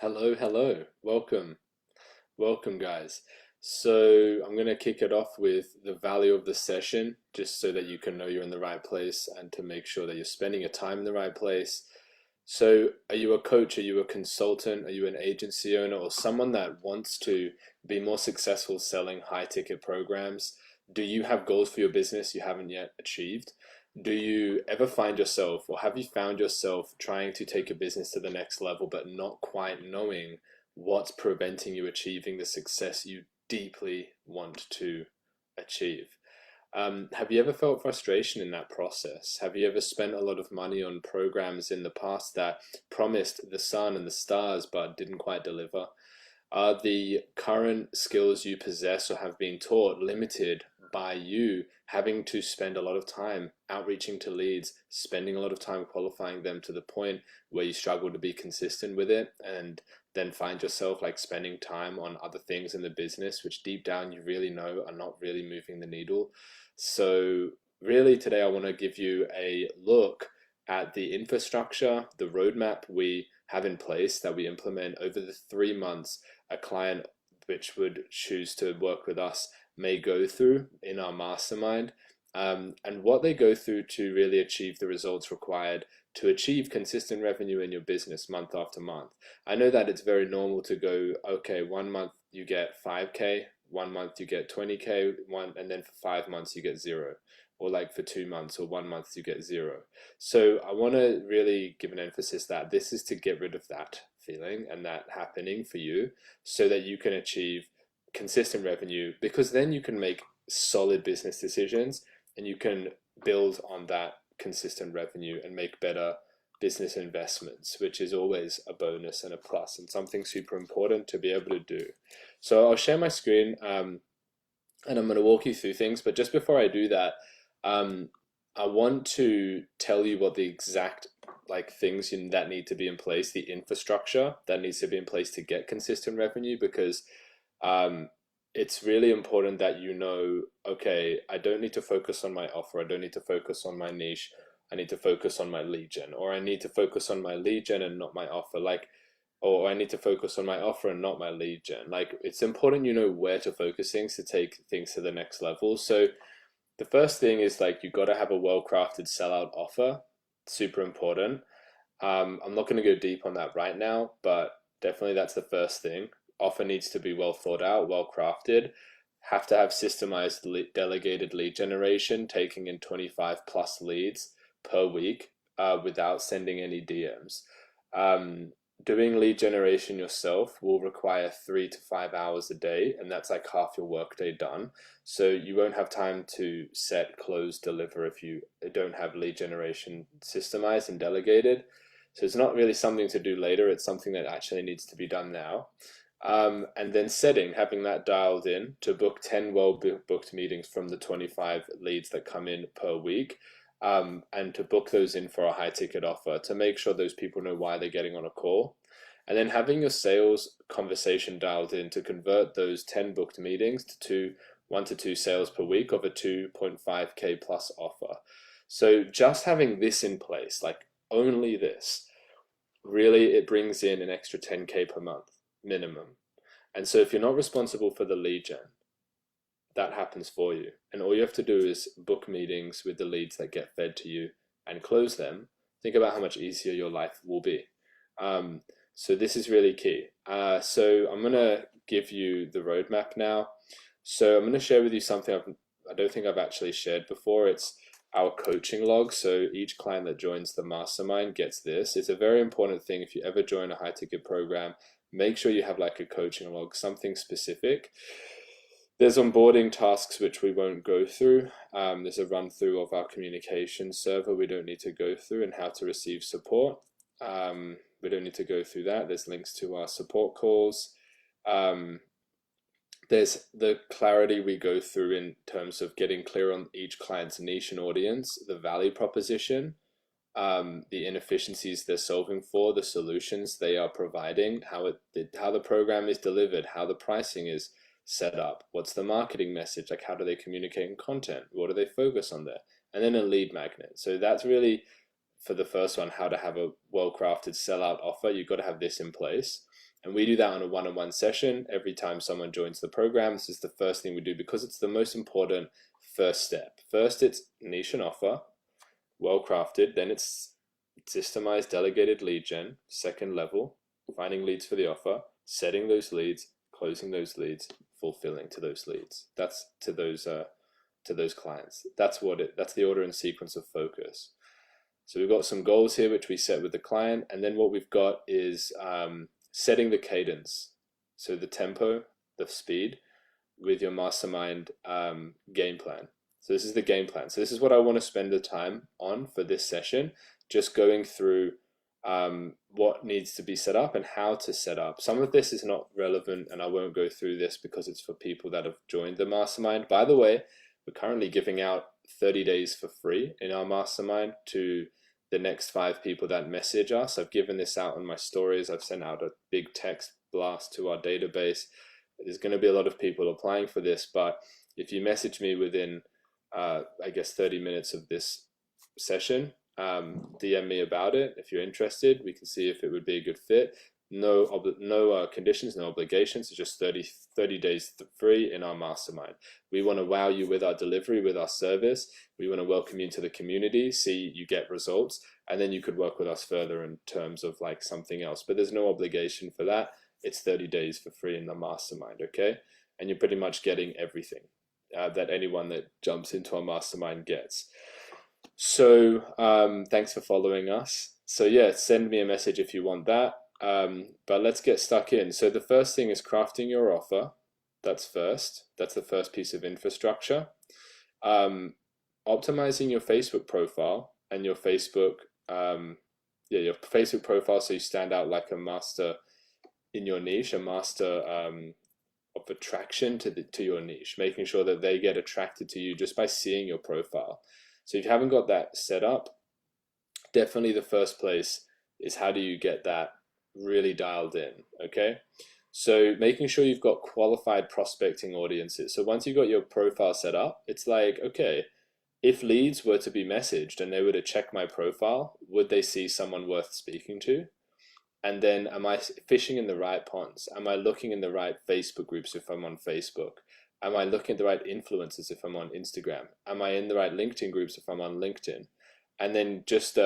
Hello, hello. Welcome, guys. So, I'm going to kick it off with the value of the session, just so that you can know you're in the right place and to make sure that you're spending your time in the right place. So, are you a coach? Are you a consultant? Are you an agency owner or someone that wants to be more successful selling high ticket programs? Do you have goals for your business you haven't yet achieved? Do you ever find yourself, or have you found yourself trying to take your business to the next level, but not quite knowing what's preventing you achieving the success you deeply want to achieve? Have you ever felt frustration in that process? Have you ever spent a lot of money on programs in the past that promised the sun and the stars but didn't quite deliver? Are the current skills you possess or have been taught limited by you having to spend a lot of time outreaching to leads, spending a lot of time qualifying them to the point where you struggle to be consistent with it, and then find yourself like spending time on other things in the business, which deep down you really know are not really moving the needle? So, really, today I want to give you a look at the infrastructure, the roadmap we have in place that we implement over the 3 months a client which would choose to work with us may go through in our mastermind, and what they go through to really achieve the results required to achieve consistent revenue in your business month after month. I know that it's very normal to go, okay, 1 month you get 5K, 1 month you get 20K, and then for 5 months you get zero, or like for 2 months or 1 month you get zero. So I want to really give an emphasis that this is to get rid of that feeling and that happening for you so that you can achieve consistent revenue, because then you can make solid business decisions and you can build on that consistent revenue and make better business investments, which is always a bonus and a plus and something super important to be able to do. So I'll share my screen, and I'm going to walk you through things. But just before I do that, um, I want to tell you what the exact like things that need to be in place, the infrastructure that needs to be in place to get consistent revenue, because um, it's really important that you know, okay, I don't need to focus on my offer, I don't need to focus on my niche, I need to focus on my lead gen, or I need to focus on my lead gen and not my offer. Like, or I need to focus on my offer and not my lead gen. Like, it's important you know where to focus things to take things to the next level. So the first thing is like you got to have a well-crafted sellout offer. Super important. I'm not going to go deep on that right now, but definitely that's the first thing. Offer needs to be well thought out, well crafted. Have to have systemized delegated lead generation, taking in 25 plus leads per week without sending any DMs. Um, Doing lead generation yourself will require 3 to 5 hours a day, and that's like half your workday done. So you won't have time to set, close, deliver if you don't have lead generation systemized and delegated. So it's not really something to do later, it's something that actually needs to be done now. And then having that dialed in to book 10 well booked meetings from the 25 leads that come in per week, and to book those in for a high ticket offer to make sure those people know why they're getting on a call. And then having your sales conversation dialed in to convert those 10 booked meetings to 1 to 2 sales per week of a 2.5K plus offer. So just having this in place, like only this, really it brings in an extra 10K per month minimum. And so if you're not responsible for the lead gen, that happens for you. And all you have to do is book meetings with the leads that get fed to you and close them. Think about how much easier your life will be. Um, so this is really key. So I'm going to give you the roadmap now. So I'm going to share with you something I don't think I've actually shared before. It's our coaching log. So each client that joins the mastermind gets this. It's a very important thing. If you ever join a high ticket program, make sure you have like a coaching log, something specific. There's onboarding tasks which we won't go through. There's a run through of our communication server we don't need to go through, and how to receive support. We don't need to go through that. There's links to our support calls. Um, there's the clarity we go through in terms of getting clear on each client's niche and audience, the value proposition, the inefficiencies they're solving for, the solutions they are providing, how the program is delivered, how the pricing is set up, what's the marketing message, like how do they communicate in content, what do they focus on there, and then a lead magnet. So that's really for the first one, how to have a well-crafted sellout offer. You've got to have this in place. And we do that on a one-on-one session every time someone joins the program. This is the first thing we do because it's the most important first step. First, it's niche and offer, well crafted. Then it's systemized delegated lead gen. Second level, finding leads for the offer, setting those leads, closing those leads, fulfilling to those leads. That's to those clients. That's the order and sequence of focus. So we've got some goals here which we set with the client, and then what we've got is setting the cadence, so the tempo, the speed, with your mastermind game plan. So this is the game plan. So this is what I want to spend the time on for this session, just going through what needs to be set up and how to set up. Some of this is not relevant and I won't go through this because it's for people that have joined the mastermind. By the way, we're currently giving out 30 days for free in our mastermind to the next 5 people that message us. I've given this out on my stories. I've sent out a big text blast to our database. There's going to be a lot of people applying for this, but if you message me within, I guess, 30 minutes of this session, DM me about it. If you're interested, we can see if it would be a good fit. No conditions, no obligations. It's just 30 days free in our mastermind. We want to wow you with our delivery, with our service. We want to welcome you into the community, see you get results, and then you could work with us further in terms of like something else. But there's no obligation for that. It's 30 days for free in the mastermind, okay? And you're pretty much getting everything that anyone that jumps into our mastermind gets. So thanks for following us. So yeah, send me a message if you want that. But let's get stuck in. So the first thing is crafting your offer. That's first. That's the first piece of infrastructure. Optimizing your Facebook profile and your Facebook, your Facebook profile so you stand out like a master in your niche, a master of attraction to your niche, making sure that they get attracted to you just by seeing your profile. So if you haven't got that set up, definitely the first place is how do you get that really dialed in, okay? So making sure you've got qualified prospecting audiences. So once you've got your profile set up, it's like, okay, if leads were to be messaged and they were to check my profile, would they see someone worth speaking to? And then am I fishing in the right ponds? Am I looking in the right Facebook groups if I'm on Facebook? Am I looking at the right influencers if I'm on Instagram? Am I in the right LinkedIn groups if I'm on LinkedIn? And then just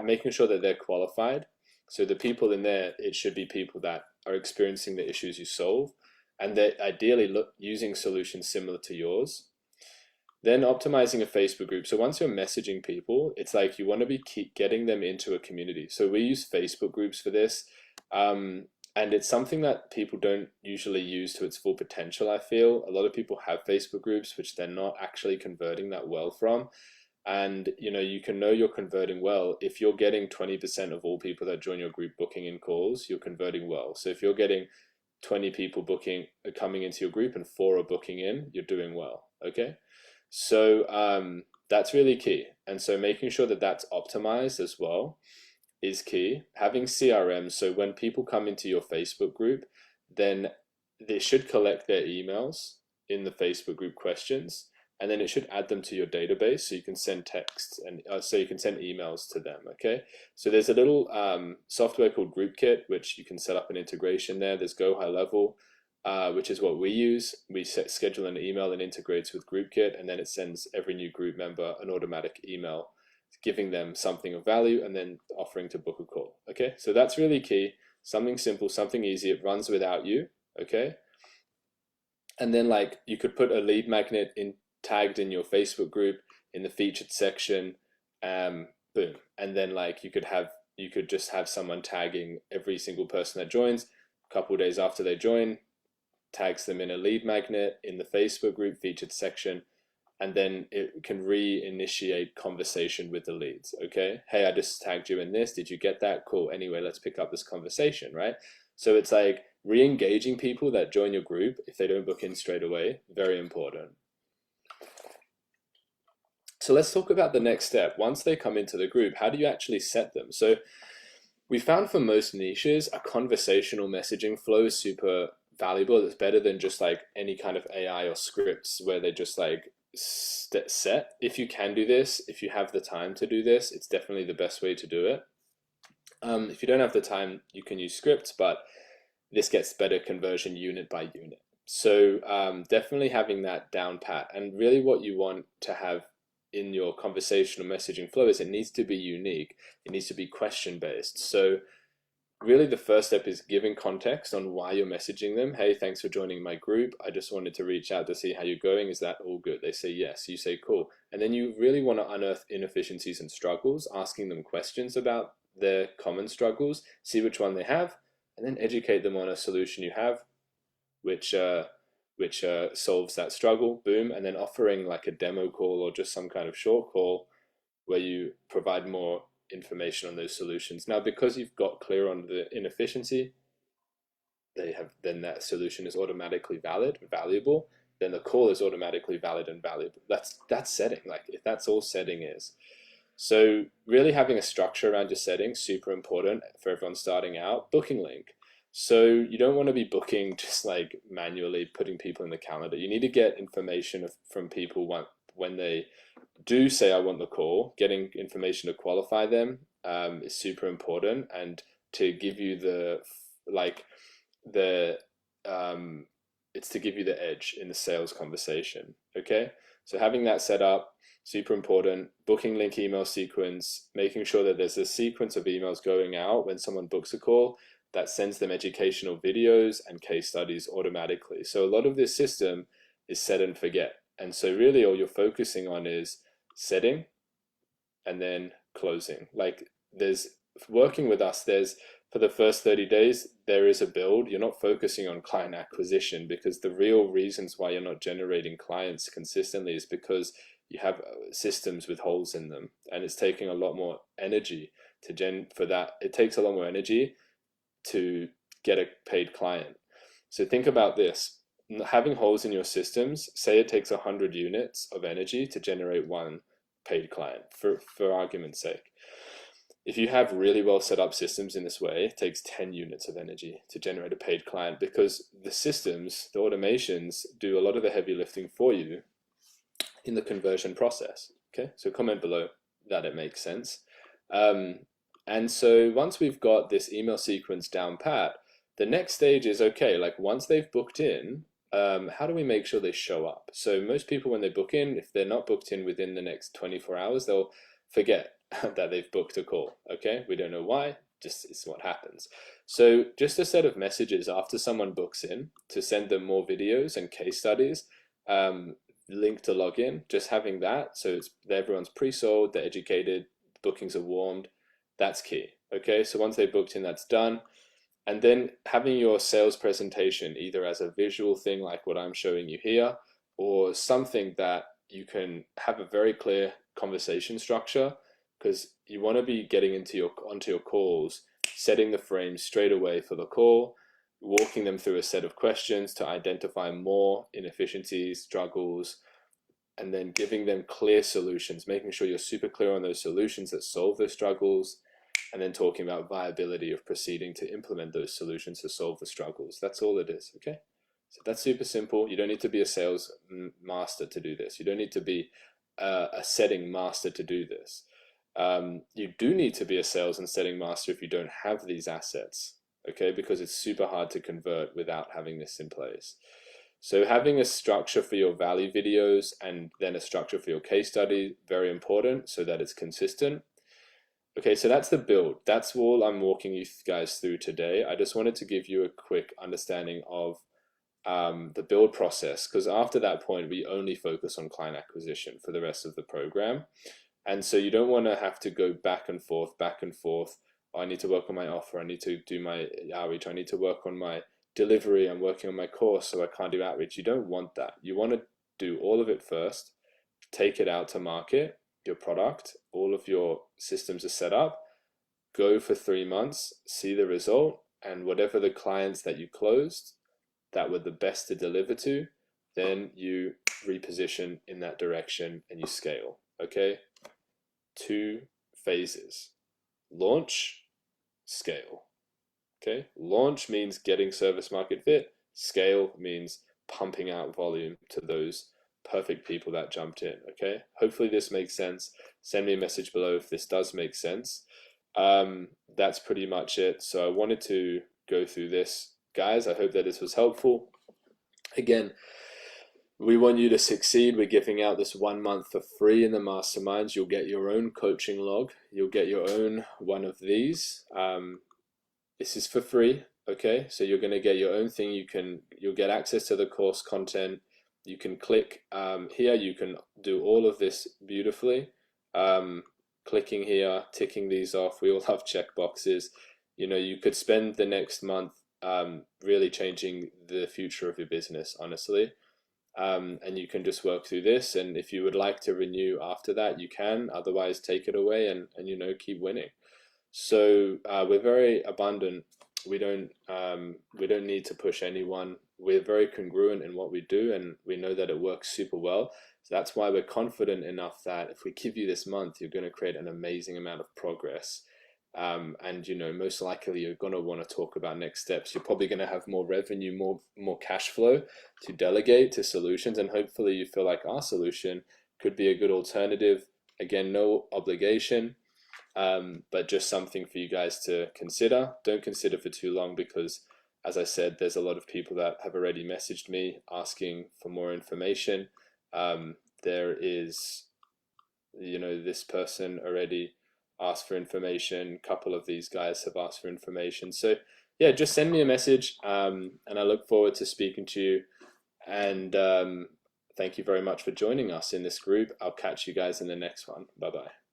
making sure that they're qualified. So the people in there, it should be people that are experiencing the issues you solve, and they're ideally using solutions similar to yours. Then optimizing a Facebook group. So once you're messaging people, it's like you want to be getting them into a community. So we use Facebook groups for this. And it's something that people don't usually use to its full potential, I feel. A lot of people have Facebook groups, which they're not actually converting that well from. And you can know you're converting well if you're getting 20% of all people that join your group booking in calls. You're converting well. So if you're getting 20 people coming into your group and 4 are booking in, you're doing well. Okay, so that's really key. And so making sure that that's optimized as well is key. Having CRM, so when people come into your Facebook group, then they should collect their emails in the Facebook group questions, and then it should add them to your database so you can send texts and so you can send emails to them, okay? So there's a little software called GroupKit, which you can set up an integration there. There's Go High Level, which is what we use. We schedule an email and integrates with GroupKit, and then it sends every new group member an automatic email giving them something of value and then offering to book a call, okay? So that's really key. Something simple, something easy. It runs without you, okay? And then like you could put a lead magnet tagged in your Facebook group in the featured section, boom. And then like you could just have someone tagging every single person that joins. A couple of days after they join, tags them in a lead magnet in the Facebook group featured section, and then it can reinitiate conversation with the leads, okay? Hey, I just tagged you in this. Did you get that? Cool. Anyway, let's pick up this conversation, right? So it's like re-engaging people that join your group if they don't book in straight away. Very important. So let's talk about the next step. Once they come into the group, how do you actually set them? So we found for most niches, a conversational messaging flow is super valuable. It's better than just like any kind of AI or scripts where they just like set. If you can do this, if you have the time to do this, it's definitely the best way to do it. If you don't have the time, you can use scripts, but this gets better conversion unit by unit. So definitely having that down pat. And really what you want to have in your conversational messaging flow is it needs to be unique. It needs to be question based. So really the first step is giving context on why you're messaging them. Hey, thanks for joining my group. I just wanted to reach out to see how you're going. Is that all good? They say yes. You say cool. And then you really want to unearth inefficiencies and struggles, asking them questions about their common struggles, see which one they have, and then educate them on a solution you have, which solves that struggle. Boom. And then offering like a demo call or just some kind of short call where you provide more information on those solutions. Now, because you've got clear on the inefficiency, then that solution is automatically valuable. Then the call is automatically valid and valuable. That's setting. Like if that's all setting is. So really having a structure around your settings, super important for everyone starting out. Booking link. So you don't want to be booking just like manually putting people in the calendar. You need to get information from people when they do say I want the call. Getting information to qualify them is super important, and to give you it's to give you the edge in the sales conversation. Okay, so having that set up, super important. Booking link email sequence, making sure that there's a sequence of emails going out when someone books a call that sends them educational videos and case studies automatically. So a lot of this system is set and forget. And so really all you're focusing on is setting and then closing. Like there's working with us, for the first 30 days, there is a build. You're not focusing on client acquisition, because the real reasons why you're not generating clients consistently is because you have systems with holes in them, and it's taking a lot more energy for that. It takes a lot more energy to get a paid client. So think about this. Having holes in your systems, say it takes 100 units of energy to generate one paid client, for argument's sake. If you have really well set up systems in this way, it takes 10 units of energy to generate a paid client, because the systems, the automations, do a lot of the heavy lifting for you in the conversion process. Okay, so comment below that it makes sense. And so once we've got this email sequence down pat, the next stage is, okay, like once they've booked in, how do we make sure they show up? So most people, when they book in, if they're not booked in within the next 24 hours, they'll forget that they've booked a call. Okay, we don't know why, just it's what happens. So just a set of messages after someone books in to send them more videos and case studies, link to log in, just having that, so everyone's pre-sold, they're educated, bookings are warmed. That's key. Okay, so once they booked in, that's done. And then having your sales presentation either as a visual thing like what I'm showing you here, or something that you can have a very clear conversation structure, because you want to be getting onto your calls, setting the frame straight away for the call, walking them through a set of questions to identify more inefficiencies, struggles, and then giving them clear solutions, making sure you're super clear on those solutions that solve those struggles, and then talking about viability of proceeding to implement those solutions to solve the struggles. That's all it is, okay? So that's super simple. You don't need to be a sales master to do this. You don't need to be a setting master to do this. You do need to be a sales and setting master if you don't have these assets, okay? Because it's super hard to convert without having this in place. So having a structure for your value videos and then a structure for your case study, very important, so that it's consistent. Okay, so that's the build. That's all I'm walking you guys through today. I just wanted to give you a quick understanding of the build process, because after that point, we only focus on client acquisition for the rest of the program. And so you don't want to have to go back and forth. Oh, I need to work on my offer. I need to do my outreach. I need to work on my delivery. I'm working on my course, so I can't do outreach. You don't want that. You want to do all of it first, take it out to market, your product, all of your systems are set up, go for 3 months, see the result, and whatever the clients that you closed that were the best to deliver to, then you reposition in that direction and you scale. Okay, 2 phases: launch, scale. Okay, launch means getting service market fit, scale means pumping out volume to those perfect people that jumped in. Okay, hopefully this makes sense. Send me a message below if this does make sense. That's pretty much it. So I wanted to go through this guys, I hope that this was helpful. Again, we want you to succeed. We're giving out this 1 month for free in the masterminds. You'll get your own coaching log. You'll get your own one of these. This is for free, okay? So you're going to get your own thing. You'll get access to the course content. You can click here. You can do all of this beautifully. Clicking here, ticking these off. We all have check boxes. You could spend the next month really changing the future of your business, honestly. And you can just work through this, and if you would like to renew after that, you can. Otherwise, take it away and keep winning. So we're very abundant. We don't need to push anyone. We're very congruent in what we do, and we know that it works super well. So that's why we're confident enough that if we give you this month, you're going to create an amazing amount of progress. And most likely you're going to want to talk about next steps. You're probably going to have more revenue, more cash flow to delegate to solutions, and hopefully you feel like our solution could be a good alternative. Again, no obligation, but just something for you guys to consider. Don't consider for too long, because as I said, there's a lot of people that have already messaged me asking for more information. There is, this person already asked for information. A couple of these guys have asked for information. So yeah, just send me a message, and I look forward to speaking to you. And thank you very much for joining us in this group. I'll catch you guys in the next one. Bye bye.